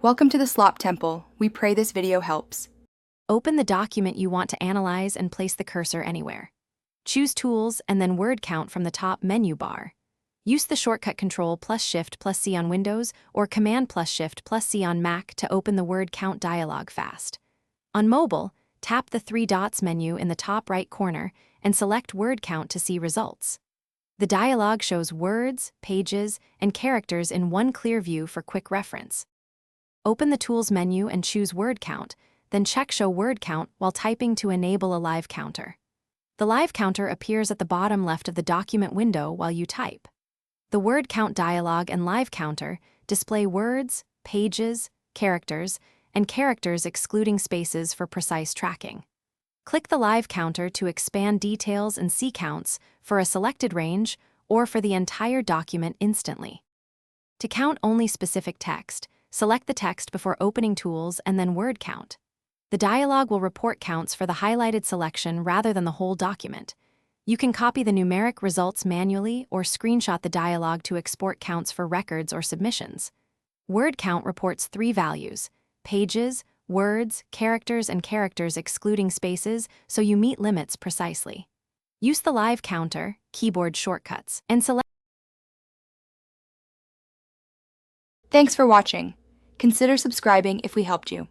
Welcome to the Slop Temple. We pray this video helps. Open the document you want to analyze and place the cursor anywhere. Choose Tools and then Word Count from the top menu bar. Use the shortcut Control plus Shift plus C on Windows or Command plus Shift plus C on Mac to open the Word Count dialog fast. On mobile, tap the three dots menu in the top right corner and select Word Count to see results. The dialog shows words, pages, and characters in one clear view for quick reference. Open the Tools menu and choose Word Count, then check Show Word Count while typing to enable a live counter. The live counter appears at the bottom left of the document window while you type. The Word Count dialog and live counter display words, pages, characters, and characters excluding spaces for precise tracking. Click the live counter to expand details and see counts for a selected range or for the entire document instantly. To count only specific text, select the text before opening Tools and then Word Count. The dialog will report counts for the highlighted selection rather than the whole document. You can copy the numeric results manually or screenshot the dialog to export counts for records or submissions. Word Count reports three values: pages, words, characters, and characters excluding spaces, so you meet limits precisely. Use the live counter, keyboard shortcuts, and select. Thanks for watching. Consider subscribing if we helped you.